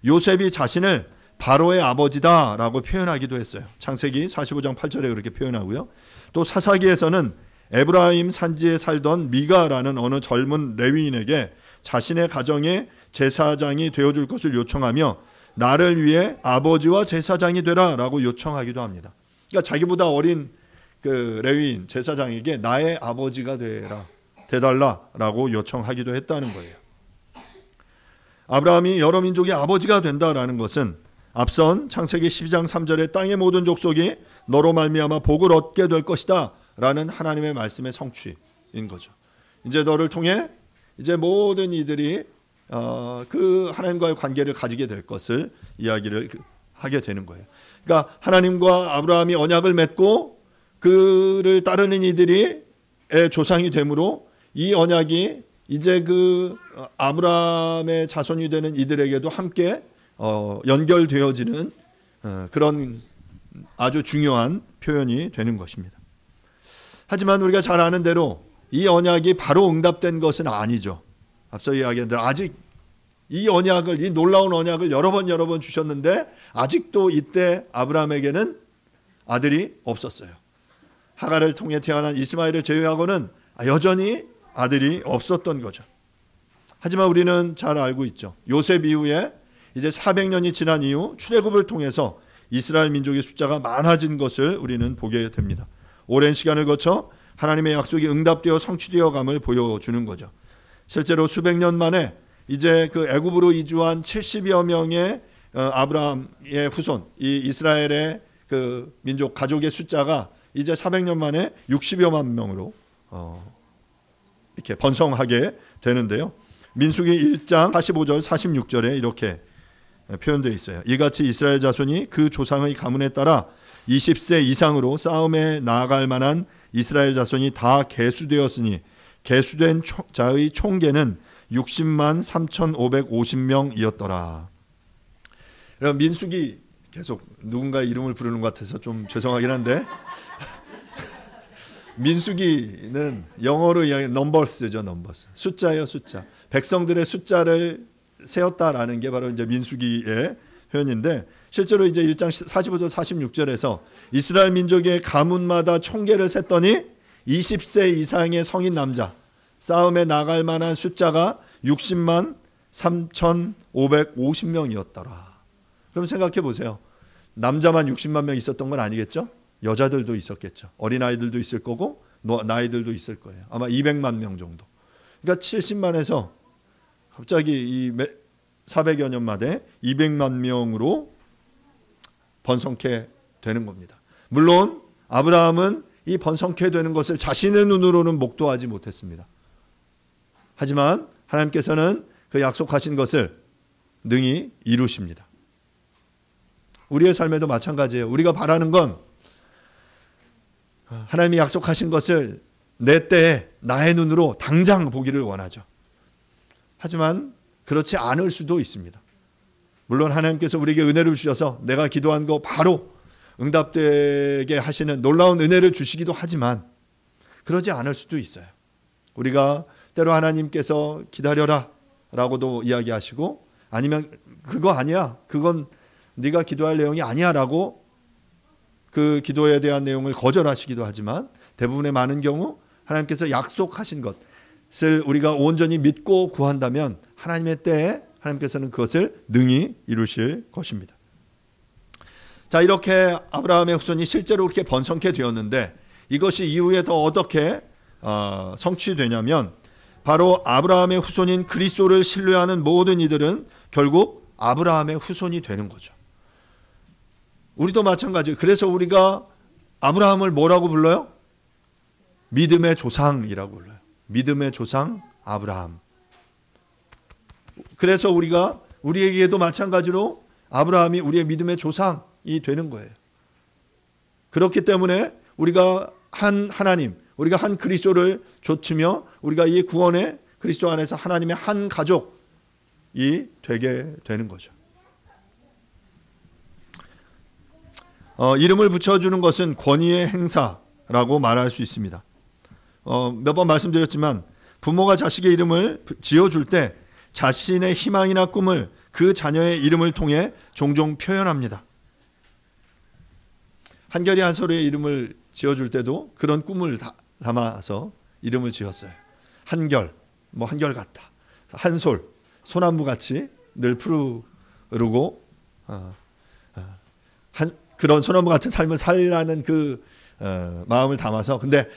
요셉이 자신을 바로의 아버지다라고 표현하기도 했어요. 창세기 45장 8절에 그렇게 표현하고요. 또 사사기에서는 에브라임 산지에 살던 미가라는 어느 젊은 레위인에게 자신의 가정의 제사장이 되어줄 것을 요청하며 나를 위해 아버지와 제사장이 되라라고 요청하기도 합니다. 그러니까 자기보다 어린 그 레위인 제사장에게 나의 아버지가 되달라라고 요청하기도 했다는 거예요. 아브라함이 여러 민족의 아버지가 된다라는 것은 앞선 창세기 12장 3절에 땅의 모든 족속이 너로 말미암아 복을 얻게 될 것이다 라는 하나님의 말씀의 성취인 거죠. 이제 너를 통해 이제 모든 이들이 그 하나님과의 관계를 가지게 될 것을 이야기를 하게 되는 거예요. 그러니까 하나님과 아브라함이 언약을 맺고 그를 따르는 이들이 조상이 되므로 이 언약이 이제 그 아브라함의 자손이 되는 이들에게도 함께 연결되어지는 그런 아주 중요한 표현이 되는 것입니다. 하지만 우리가 잘 아는 대로 이 언약이 바로 응답된 것은 아니죠. 앞서 이야기한 대로 아직 이 언약을, 이 놀라운 언약을 여러 번 주셨는데 아직도 이때 아브라함에게는 아들이 없었어요. 하갈을 통해 태어난 이스마엘을 제외하고는 여전히 아들이 없었던 거죠. 하지만 우리는 잘 알고 있죠. 요셉 이후에 이제 400년이 지난 이후 출애굽을 통해서 이스라엘 민족의 숫자가 많아진 것을 우리는 보게 됩니다. 오랜 시간을 거쳐 하나님의 약속이 응답되어 성취되어 감을 보여주는 거죠. 실제로 수백 년 만에 이제 그 애굽으로 이주한 70여 명의 아브라함의 후손, 이 이스라엘의 그 민족 가족의 숫자가 이제 400년 만에 60여만 명으로 이렇게 번성하게 되는데요. 민수기 1장 45절 46절에 이렇게 표현되어 있어요. 이같이 이스라엘 자손이 그 조상의 가문에 따라 20세 이상으로 싸움에 나아갈 만한 이스라엘 자손이 다 계수되었으니 계수된 자의 총계는 60만 3,550명이었더라. 그럼 민수기 계속 누군가 이름을 부르는 것 같아서 좀 죄송하긴 한데 민수기는 영어로 이야기하는 넘버스죠. 넘버스. 숫자예요. 숫자. 백성들의 숫자를 세웠다라는 게 바로 이제 민수기의 표현인데 실제로 이제 1장 45절 46절에서 이스라엘 민족의 가문마다 총계를 셌더니 20세 이상의 성인 남자 싸움에 나갈 만한 숫자가 60만 3,550명이었더라. 그럼 생각해 보세요. 남자만 60만 명 있었던 건 아니겠죠? 여자들도 있었겠죠. 어린아이들도 있을 거고 나이들도 있을 거예요. 아마 200만 명 정도. 그러니까 70만에서 갑자기 이 400여 년 만에 200만 명으로 번성케 되는 겁니다. 물론 아브라함은 이 번성케 되는 것을 자신의 눈으로는 목도하지 못했습니다. 하지만 하나님께서는 그 약속하신 것을 능히 이루십니다. 우리의 삶에도 마찬가지예요. 우리가 바라는 건 하나님이 약속하신 것을 내 때에 나의 눈으로 당장 보기를 원하죠. 하지만 그렇지 않을 수도 있습니다. 물론 하나님께서 우리에게 은혜를 주셔서 내가 기도한 거 바로 응답되게 하시는 놀라운 은혜를 주시기도 하지만 그러지 않을 수도 있어요. 우리가 때로 하나님께서 기다려라 라고도 이야기하시고 아니면 그거 아니야. 그건 네가 기도할 내용이 아니야 라고 그 기도에 대한 내용을 거절하시기도 하지만 대부분의 많은 경우 하나님께서 약속하신 것을 우리가 온전히 믿고 구한다면 하나님의 때에 하나님께서는 그것을 능히 이루실 것입니다. 자, 이렇게 아브라함의 후손이 실제로 그렇게 번성케 되었는데 이것이 이후에 더 어떻게 성취되냐면 바로 아브라함의 후손인 그리스도를 신뢰하는 모든 이들은 결국 아브라함의 후손이 되는 거죠. 우리도 마찬가지예요. 그래서 우리가 아브라함을 뭐라고 불러요? 믿음의 조상이라고 불러요. 믿음의 조상 아브라함. 그래서 우리에게도 마찬가지로 아브라함이 우리의 믿음의 조상이 되는 거예요. 그렇기 때문에 우리가 한 하나님, 우리가 한 그리스도를 좇으며 우리가 이 구원의 그리스도 안에서 하나님의 한 가족이 되게 되는 거죠. 이름을 붙여주는 것은 권위의 행사라고 말할 수 있습니다. 몇 번 말씀드렸지만 부모가 자식의 이름을 지어줄 때 자신의 희망이나 꿈을 그 자녀의 이름을 통해 종종 표현합니다. 한결이 한솔의 이름을 지어줄 때도 그런 꿈을 담아서 이름을 지었어요. 한결, 한결같다. 한솔, 소나무같이 늘 푸르고 그런 소나무 같은 삶을 살라는 그 마음을 담아서, 근데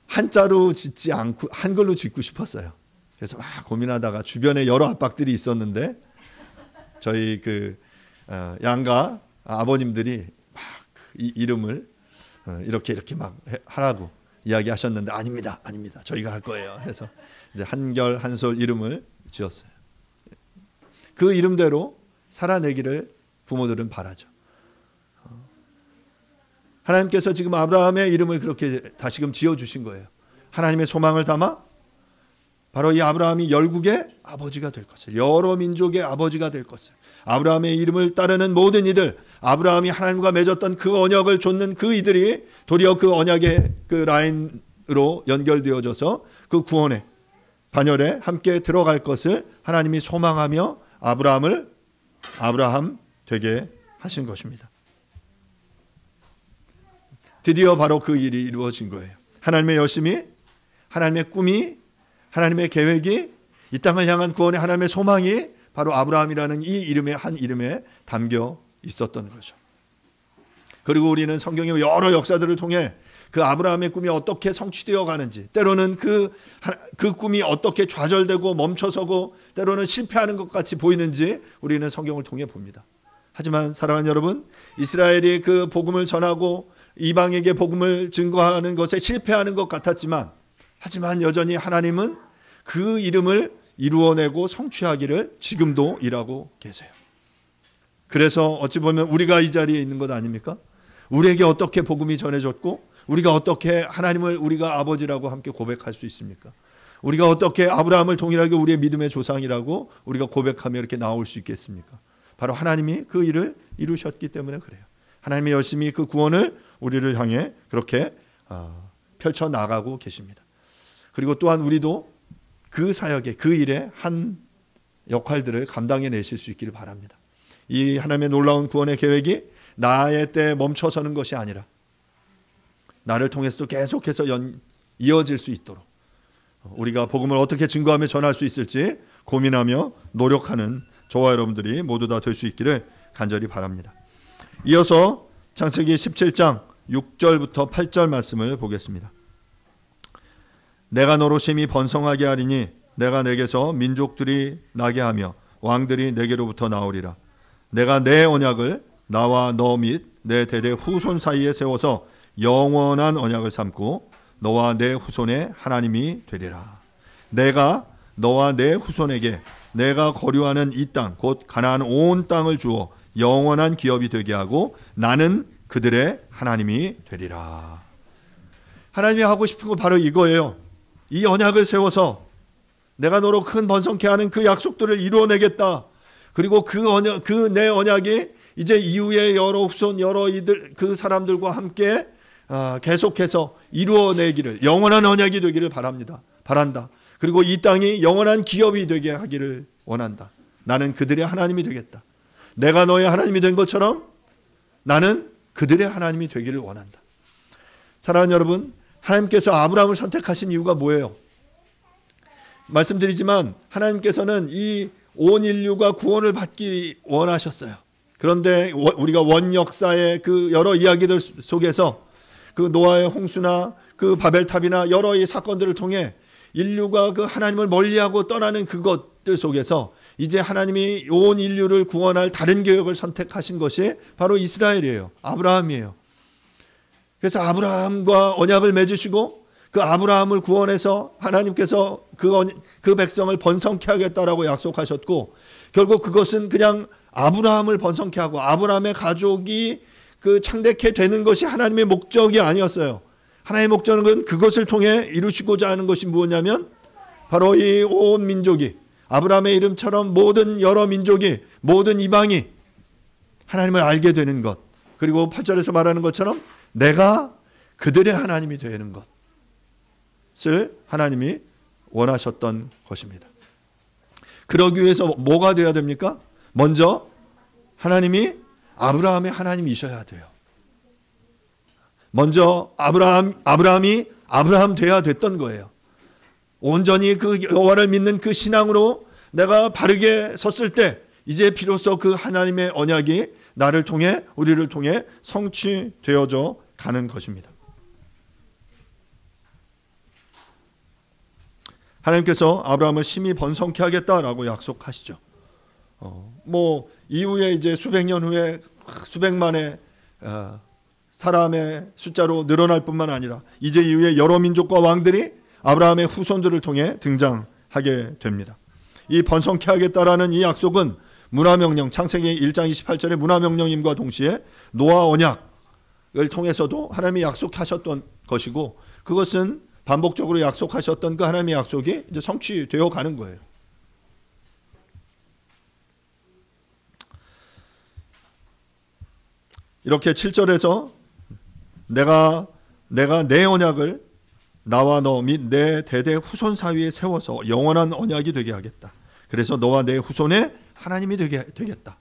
한자로 짓지 않고 한글로 짓고 싶었어요. 그래서 막 고민하다가 주변에 여러 압박들이 있었는데 저희 양가 아버님들이 막 이 이름을 이렇게 막 하라고 이야기하셨는데 아닙니다. 저희가 할 거예요. 해서 이제 한결 한솔 이름을 지었어요. 그 이름대로 살아내기를 부모들은 바라죠. 하나님께서 지금 아브라함의 이름을 그렇게 다시금 지어주신 거예요. 하나님의 소망을 담아 바로 이 아브라함이 열국의 아버지가 될 것을, 여러 민족의 아버지가 될 것을, 아브라함의 이름을 따르는 모든 이들, 아브라함이 하나님과 맺었던 그 언약을 좇는 그 이들이 도리어 그 언약의 그 라인으로 연결되어져서 그 구원의 반열에 함께 들어갈 것을 하나님이 소망하며 아브라함 되게 하신 것입니다. 드디어 바로 그 일이 이루어진 거예요. 하나님의 열심이, 하나님의 꿈이, 하나님의 계획이, 이 땅을 향한 구원의 하나님의 소망이 바로 아브라함이라는 이 이름의 한 이름에 담겨 있었던 거죠. 그리고 우리는 성경의 여러 역사들을 통해 그 아브라함의 꿈이 어떻게 성취되어 가는지, 때로는 그 꿈이 어떻게 좌절되고 멈춰서고 때로는 실패하는 것 같이 보이는지 우리는 성경을 통해 봅니다. 하지만 사랑하는 여러분, 이스라엘이 그 복음을 전하고 이방에게 복음을 증거하는 것에 실패하는 것 같았지만, 하지만 여전히 하나님은 그 이름을 이루어내고 성취하기를 지금도 일하고 계세요. 그래서 어찌 보면 우리가 이 자리에 있는 것 아닙니까? 우리에게 어떻게 복음이 전해졌고 우리가 어떻게 하나님을 우리가 아버지라고 함께 고백할 수 있습니까? 우리가 어떻게 아브라함을 동일하게 우리의 믿음의 조상이라고 우리가 고백하며 이렇게 나올 수 있겠습니까? 바로 하나님이 그 일을 이루셨기 때문에 그래요. 하나님이 열심히 그 구원을 우리를 향해 그렇게 펼쳐나가고 계십니다. 그리고 또한 우리도 그 사역에, 그 일에 한 역할들을 감당해내실 수 있기를 바랍니다. 이 하나님의 놀라운 구원의 계획이 나의 때에 멈춰서는 것이 아니라 나를 통해서도 계속해서 이어질 수 있도록 우리가 복음을 어떻게 증거하며 전할 수 있을지 고민하며 노력하는 저와 여러분들이 모두 다 될 수 있기를 간절히 바랍니다. 이어서 창세기 17장 6절부터 8절 말씀을 보겠습니다. 내가 너로 심히 번성하게 하리니 내가 내게서 민족들이 나게 하며 왕들이 내게로부터 나오리라. 내가 내 언약을 나와 너 및 내 대대 후손 사이에 세워서 영원한 언약을 삼고 너와 내 후손의 하나님이 되리라. 내가 너와 내 후손에게 내가 거류하는 이 땅 곧 가나안 온 땅을 주어 영원한 기업이 되게 하고 나는 그들의 하나님이 되리라. 하나님이 하고 싶은 거 바로 이거예요. 이 언약을 세워서 내가 너로 큰 번성케 하는 그 약속들을 이루어내겠다. 그리고 그 내 언약이 이제 이후에 여러 후손, 여러 이들, 그 사람들과 함께 계속해서 이루어내기를, 영원한 언약이 되기를 바란다. 그리고 이 땅이 영원한 기업이 되게 하기를 원한다. 나는 그들의 하나님이 되겠다. 내가 너의 하나님이 된 것처럼 나는 그들의 하나님이 되기를 원한다. 사랑하는 여러분, 하나님께서 아브라함을 선택하신 이유가 뭐예요? 말씀드리지만 하나님께서는 이 온 인류가 구원을 받기 원하셨어요. 그런데 우리가 원 역사의 그 여러 이야기들 속에서 그 노아의 홍수나 그 바벨탑이나 여러 이 사건들을 통해 인류가 그 하나님을 멀리하고 떠나는 그것들 속에서 이제 하나님이 온 인류를 구원할 다른 계획을 선택하신 것이 바로 이스라엘이에요. 아브라함이에요. 그래서 아브라함과 언약을 맺으시고 그 아브라함을 구원해서 하나님께서 그 백성을 번성케 하겠다라고 약속하셨고, 결국 그것은 그냥 아브라함을 번성케 하고 아브라함의 가족이 그 창대케 되는 것이 하나님의 목적이 아니었어요. 하나님의 목적은 그것을 통해 이루시고자 하는 것이 무엇이냐면 바로 이 온 민족이, 아브라함의 이름처럼 모든 여러 민족이, 모든 이방이 하나님을 알게 되는 것, 그리고 8절에서 말하는 것처럼 내가 그들의 하나님이 되는 것을 하나님이 원하셨던 것입니다. 그러기 위해서 뭐가 되어야 됩니까? 먼저 하나님이 아브라함의 하나님이셔야 돼요. 먼저 아브라함이 아브라함 돼야 됐던 거예요. 온전히 그 여호와를 믿는 그 신앙으로 내가 바르게 섰을 때 이제 비로소 그 하나님의 언약이 나를 통해, 우리를 통해 성취되어져 가는 것입니다. 하나님께서 아브라함을 심히 번성케 하겠다라고 약속하시죠. 이후에 이제 수백 년 후에 수백만의 사람의 숫자로 늘어날 뿐만 아니라 이제 이후에 여러 민족과 왕들이 아브라함의 후손들을 통해 등장하게 됩니다. 이 번성케 하겠다라는 이 약속은 문화명령, 창세기 1장 28절의 문화명령임과 동시에 노아 언약을 통해서도 하나님이 약속하셨던 것이고, 그것은 반복적으로 약속하셨던 그 하나님의 약속이 이제 성취되어 가는 거예요. 이렇게 7절에서 내가 내 언약을 나와 너 및 내 대대 후손 사이에 세워서 영원한 언약이 되게 하겠다. 그래서 너와 내 후손의 하나님이 되겠다.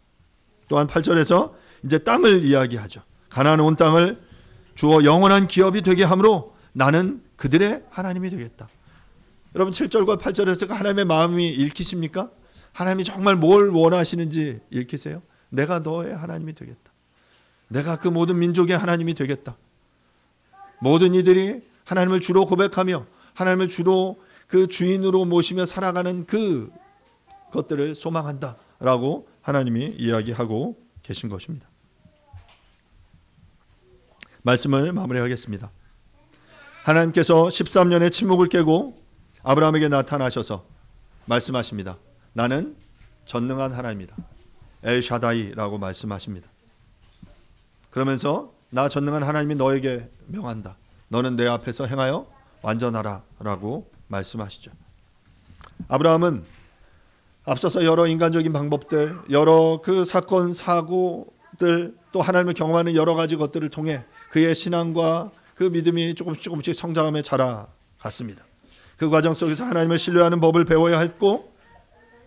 또한 8절에서 이제 땅을 이야기하죠. 가나안 온 땅을 주어 영원한 기업이 되게 함으로 나는 그들의 하나님이 되겠다. 여러분 7절과 8절에서 하나님의 마음이 읽히십니까? 하나님이 정말 뭘 원하시는지 읽히세요? 내가 너의 하나님이 되겠다. 내가 그 모든 민족의 하나님이 되겠다. 모든 이들이 하나님을 주로 고백하며 하나님을 주로 그 주인으로 모시며 살아가는 그 것들을 소망한다 라고 하나님이 이야기하고 계신 것입니다. 말씀을 마무리하겠습니다. 하나님께서 13년의 침묵을 깨고 아브라함에게 나타나셔서 말씀하십니다. 나는 전능한 하나님이다. 엘샤다이라고 말씀하십니다. 그러면서 나 전능한 하나님이 너에게 명한다. 너는 내 앞에서 행하여 완전하라 라고 말씀하시죠. 아브라함은 앞서서 여러 인간적인 방법들, 여러 그 사건, 사고들, 또 하나님을 경험하는 여러 가지 것들을 통해 그의 신앙과 그 믿음이 조금씩 성장하며 자라갔습니다. 그 과정 속에서 하나님을 신뢰하는 법을 배워야 했고,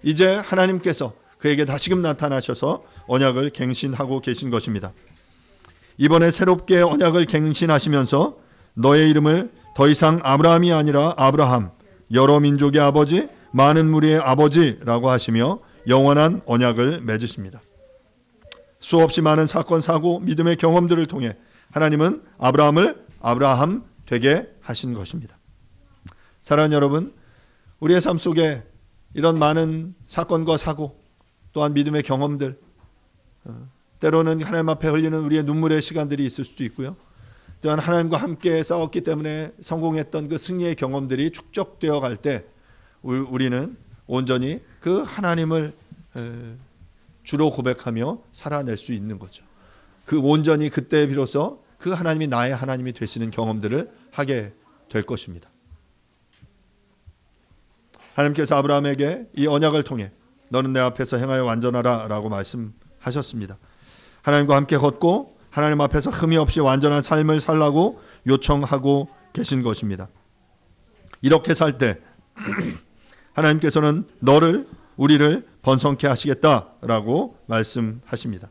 이제 하나님께서 그에게 다시금 나타나셔서 언약을 갱신하고 계신 것입니다. 이번에 새롭게 언약을 갱신하시면서 너의 이름을 더 이상 아브라함이 아니라 아브라함, 여러 민족의 아버지, 많은 무리의 아버지라고 하시며 영원한 언약을 맺으십니다. 수없이 많은 사건, 사고, 믿음의 경험들을 통해 하나님은 아브라함을 아브라함 되게 하신 것입니다. 사랑하는 여러분, 우리의 삶 속에 이런 많은 사건과 사고, 또한 믿음의 경험들, 때로는 하나님 앞에 흘리는 우리의 눈물의 시간들이 있을 수도 있고요. 또한 하나님과 함께 싸웠기 때문에 성공했던 그 승리의 경험들이 축적되어 갈 때 우리는 온전히 그 하나님을 주로 고백하며 살아낼 수 있는 거죠. 그 온전히 그때 비로소 그 하나님이 나의 하나님이 되시는 경험들을 하게 될 것입니다. 하나님께서 아브라함에게 이 언약을 통해 너는 내 앞에서 행하여 완전하라 라고 말씀하셨습니다. 하나님과 함께 걷고 하나님 앞에서 흠이 없이 완전한 삶을 살라고 요청하고 계신 것입니다. 이렇게 살 때 하나님께서는 우리를 번성케 하시겠다라고 말씀하십니다.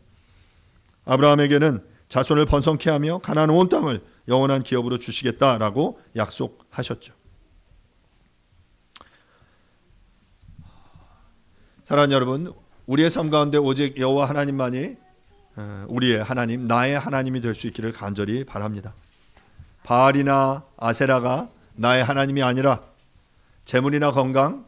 아브라함에게는 자손을 번성케 하며 가나안 온 땅을 영원한 기업으로 주시겠다라고 약속하셨죠. 사랑하는 여러분, 우리의 삶 가운데 오직 여호와 하나님만이 우리의 하나님, 나의 하나님이 될 수 있기를 간절히 바랍니다. 바알이나 아세라가 나의 하나님이 아니라 재물이나 건강,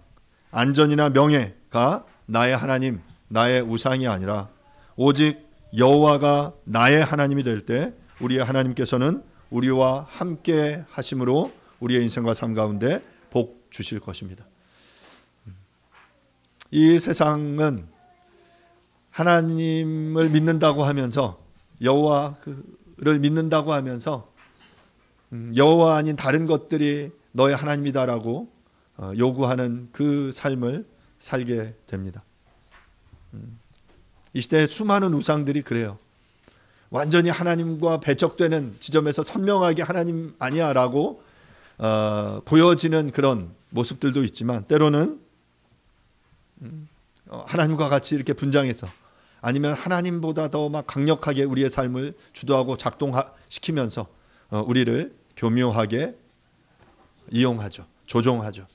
안전이나 명예가 나의 하나님, 나의 우상이 아니라 오직 여호와가 나의 하나님이 될 때 우리의 하나님께서는 우리와 함께 하심으로 우리의 인생과 삶 가운데 복 주실 것입니다. 이 세상은 하나님을 믿는다고 하면서 여호와를 믿는다고 하면서 여호와 아닌 다른 것들이 너의 하나님이다라고 요구하는 그 삶을 살게 됩니다. 이 시대에 수많은 우상들이 그래요. 완전히 하나님과 배척되는 지점에서 선명하게 하나님 아니야 라고 보여지는 그런 모습들도 있지만, 때로는 하나님과 같이 이렇게 분장해서, 아니면 하나님보다 더 막 강력하게 우리의 삶을 주도하고 작동시키면서 우리를 교묘하게 이용하죠. 조종하죠.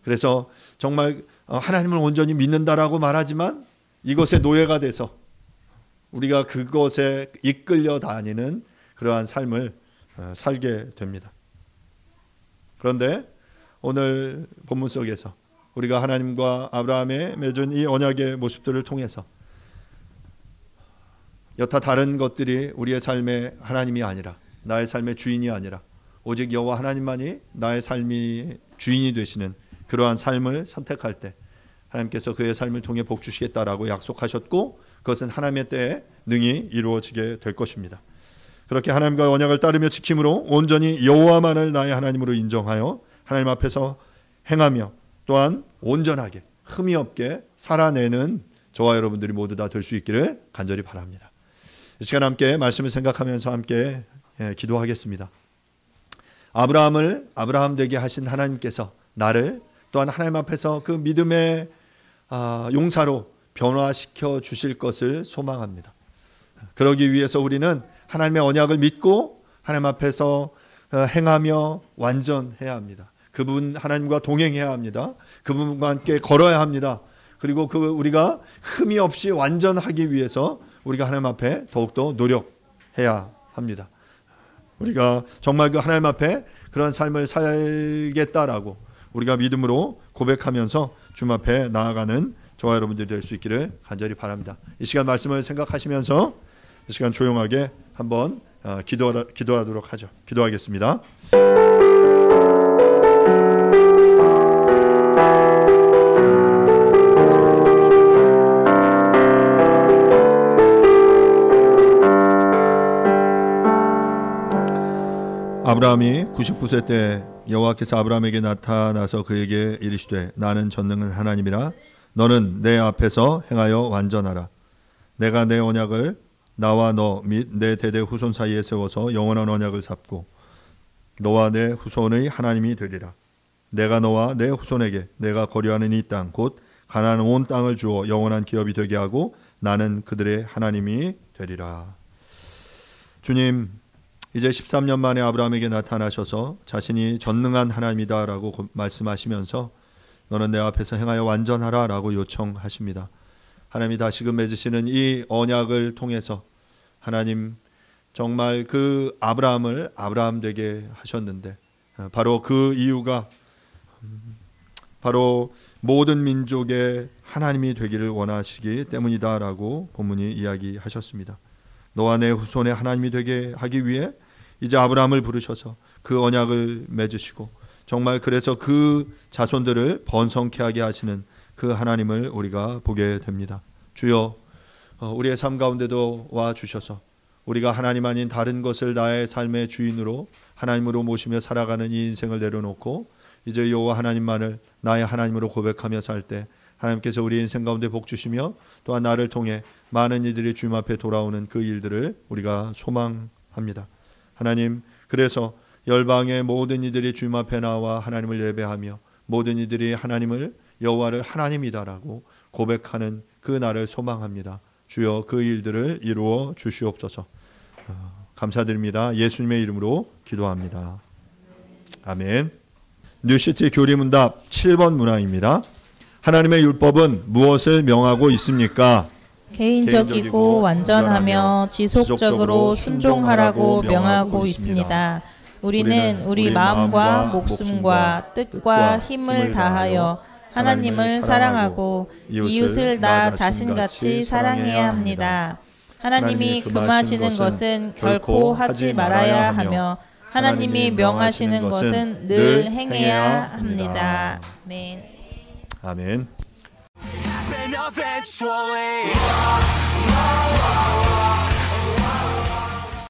그래서 정말 하나님을 온전히 믿는다라고 말하지만 이것의 노예가 돼서 우리가 그것에 이끌려 다니는 그러한 삶을 살게 됩니다. 그런데 오늘 본문 속에서 우리가 하나님과 아브라함의 맺은 이 언약의 모습들을 통해서 여타 다른 것들이 우리의 삶의 하나님이 아니라, 나의 삶의 주인이 아니라 오직 여호와 하나님만이 나의 삶이 주인이 되시는 그러한 삶을 선택할 때 하나님께서 그의 삶을 통해 복 주시겠다라고 약속하셨고, 그것은 하나님의 때에 능히 이루어지게 될 것입니다. 그렇게 하나님과 언약을 따르며 지킴으로 온전히 여호와만을 나의 하나님으로 인정하여 하나님 앞에서 행하며 또한 온전하게 흠이 없게 살아내는 저와 여러분들이 모두 다 될 수 있기를 간절히 바랍니다. 이 시간 함께 말씀을 생각하면서 함께 기도하겠습니다. 아브라함을 아브라함 되게 하신 하나님께서 나를 또한 하나님 앞에서 그 믿음의 용사로 변화시켜 주실 것을 소망합니다. 그러기 위해서 우리는 하나님의 언약을 믿고 하나님 앞에서 행하며 완전해야 합니다. 그분 하나님과 동행해야 합니다. 그분과 함께 걸어야 합니다. 그리고 우리가 흠이 없이 완전하기 위해서 우리가 하나님 앞에 더욱더 노력해야 합니다. 우리가 정말 그 하나님 앞에 그런 삶을 살겠다라고 우리가 믿음으로 고백하면서 주님 앞에 나아가는 저와 여러분들이 될 수 있기를 간절히 바랍니다. 이 시간 말씀을 생각하시면서 이 시간 조용하게 한번 기도하도록 하죠. 기도하겠습니다. 아브라함이 99세 때 여호와께서 아브라함에게 나타나서 그에게 이르시되 나는 전능한 하나님이라 너는 내 앞에서 행하여 완전하라. 내가 내 언약을 나와 너 및 내 대대 후손 사이에 세워서 영원한 언약을 잡고 너와 내 후손의 하나님이 되리라. 내가 너와 내 후손에게 내가 거류하는 이 땅 곧 가나안 온 땅을 주어 영원한 기업이 되게 하고 나는 그들의 하나님이 되리라. 주님, 이제 13년 만에 아브라함에게 나타나셔서 자신이 전능한 하나님이다라고 말씀하시면서 너는 내 앞에서 행하여 완전하라 라고 요청하십니다. 하나님이 다시금 맺으시는 이 언약을 통해서 하나님 정말 그 아브라함을 아브라함 되게 하셨는데, 바로 그 이유가 바로 모든 민족의 하나님이 되기를 원하시기 때문이다라고 본문이 이야기하셨습니다. 너와 내 후손의 하나님이 되게 하기 위해 이제 아브라함을 부르셔서 그 언약을 맺으시고 정말 그래서 그 자손들을 번성케 하게 하시는 그 하나님을 우리가 보게 됩니다. 주여, 우리의 삶 가운데도 와 주셔서 우리가 하나님 아닌 다른 것을 나의 삶의 주인으로 하나님으로 모시며 살아가는 이 인생을 내려놓고 이제 여호와 하나님만을 나의 하나님으로 고백하며 살 때 하나님께서 우리 인생 가운데 복 주시며 또한 나를 통해 많은 이들이 주님 앞에 돌아오는 그 일들을 우리가 소망합니다. 하나님, 그래서 열방의 모든 이들이 주님 앞에 나와 하나님을 예배하며 모든 이들이 하나님을 여호와를 하나님이다라고 고백하는 그 날을 소망합니다. 주여, 그 일들을 이루어 주시옵소서. 감사드립니다. 예수님의 이름으로 기도합니다. 아멘. 뉴시티 교리문답 7번 문항입니다. 하나님의 율법은 무엇을 명하고 있습니까? 개인적이고 완전하며 지속적으로 순종하라고 명하고 있습니다. 우리는 우리 마음과 목숨과 뜻과 힘을 다하여 하나님을 사랑하고 이웃을 나 자신같이 사랑해야 합니다. 하나님이 금하시는 것은 결코 하지 말아야 하며 하나님이 명하시는 것은 늘 행해야 합니다. 아멘. 아멘. Happen eventually.